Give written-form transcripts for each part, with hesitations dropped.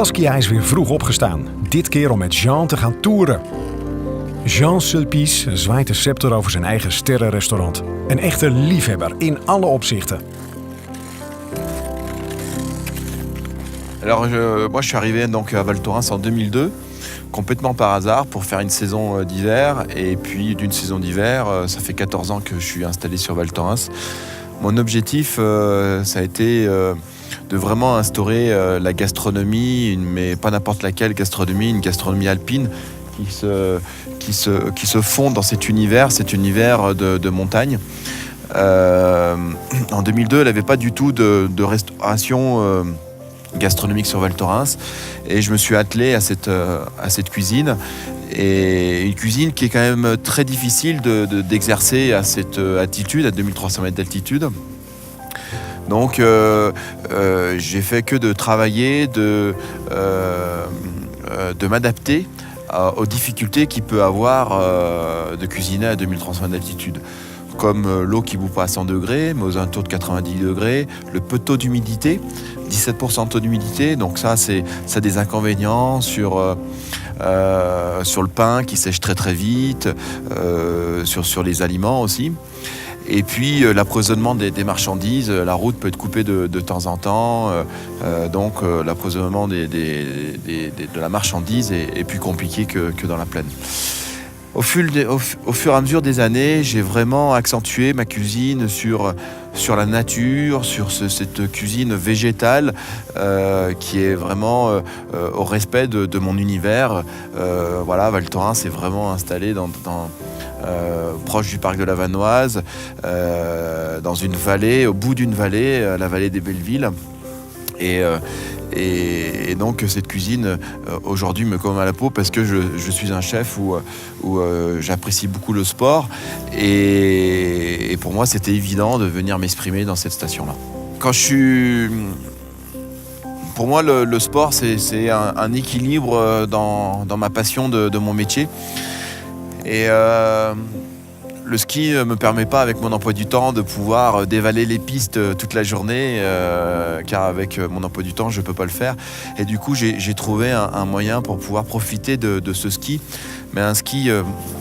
Saskia is weer vroeg opgestaan. Dit keer om met Jean te gaan toeren. Jean Sulpice zwaait de scepter over zijn eigen sterrenrestaurant. Een echte liefhebber in alle opzichten. Alors moi je suis arrivé donc à Val Thorens en 2002, complètement par hasard pour faire une saison d'hiver. Et puis d'une saison d'hiver, ça fait 14 ans que je suis installé sur Val Thorens. Mon objectif, ça a été de vraiment instaurer la gastronomie, mais pas n'importe laquelle gastronomie, une gastronomie alpine qui se fond dans cet univers de montagne. En 2002, elle n'avait pas du tout de restauration gastronomique sur Val Thorens, et je me suis attelé à cette cuisine, et une cuisine qui est quand même très difficile d'exercer à cette altitude, à 2300 mètres d'altitude. Donc j'ai fait que de travailler, de m'adapter aux difficultés qu'il peut avoir de cuisiner à 2300 mètres d'altitude. Comme l'eau qui bout pas à 100 degrés, mais aux alentours de 90 degrés, le peu de taux d'humidité, 17% de taux d'humidité, donc ça a des inconvénients sur le pain qui sèche très très vite, sur les aliments aussi. Et puis l'approvisionnement des marchandises, la route peut être coupée de temps en temps, donc l'approvisionnement de la marchandise est plus compliqué que dans la plaine. Au fur et à mesure des années, j'ai vraiment accentué ma cuisine sur la nature, sur cette cuisine végétale qui est vraiment au respect de mon univers. Voilà, Val Thorens est vraiment installé proche du parc de la Vanoise, dans une vallée, au bout d'une vallée, la vallée des Bellevilles. Et donc cette cuisine aujourd'hui me colle à la peau parce que je suis un chef où j'apprécie beaucoup le sport, et pour moi c'était évident de venir m'exprimer dans cette station-là. Pour moi le sport c'est un équilibre dans ma passion de mon métier, et le ski ne me permet pas, avec mon emploi du temps, de pouvoir dévaler les pistes toute la journée, car avec mon emploi du temps, je ne peux pas le faire. Et du coup, j'ai trouvé un moyen pour pouvoir profiter de ce ski, mais un ski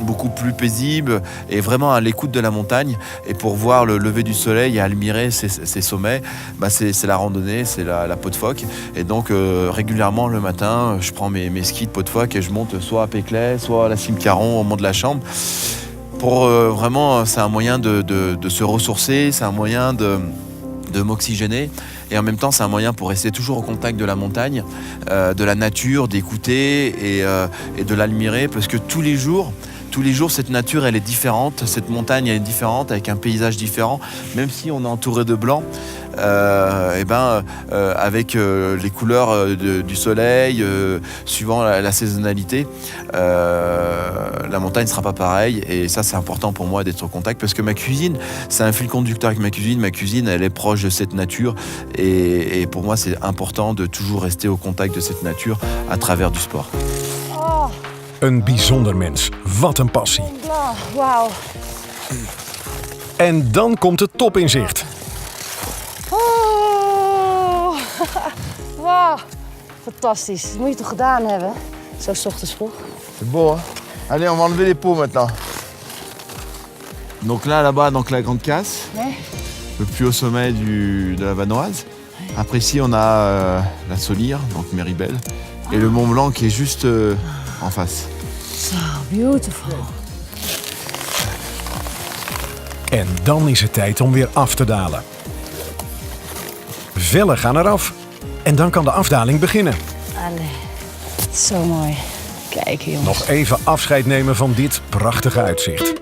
beaucoup plus paisible et vraiment à l'écoute de la montagne. Et pour voir le lever du soleil et admirer ces sommets, c'est la randonnée, c'est la peau de phoque. Et donc, régulièrement, le matin, je prends mes skis de peau de phoque et je monte soit à Péclet, soit à la cime Caron, au Mont de la Chambre. Vraiment, c'est un moyen de se ressourcer, c'est un moyen de m'oxygéner, et en même temps c'est un moyen pour rester toujours au contact de la montagne, de la nature, d'écouter et de l'admirer, parce que tous les jours cette nature elle est différente, cette montagne elle est différente, avec un paysage différent, même si on est entouré de blanc. Avec les couleurs du soleil, suivant la saisonnalité, la montagne ne sera pas pareille, et ça c'est important pour moi d'être au contact, parce que ma cuisine, c'est un fil conducteur avec ma cuisine elle est proche de cette nature, et pour moi c'est important de toujours rester au contact de cette nature à travers du sport. Een bijzonder mens. Wat een passie. Wauw. En dan komt de top in zicht. Oh. Wow. Fantastisch. Dat moet je toch gedaan hebben? Zo 's ochtends vroeg. C'est beau, hein? Allez, on va enlever les pots maintenant. Donc là-bas, donc la Grande Casse, Ouais. le plus haut sommet de la Vanoise. Après ici, on a la Solire, donc Méribel, et le Mont Blanc qui est juste en face. So beautiful. En dan is het tijd om weer af te dalen. Vellen gaan eraf. En dan kan de afdaling beginnen. Allee. Zo mooi. Kijk, jongens. Nog even afscheid nemen van dit prachtige uitzicht.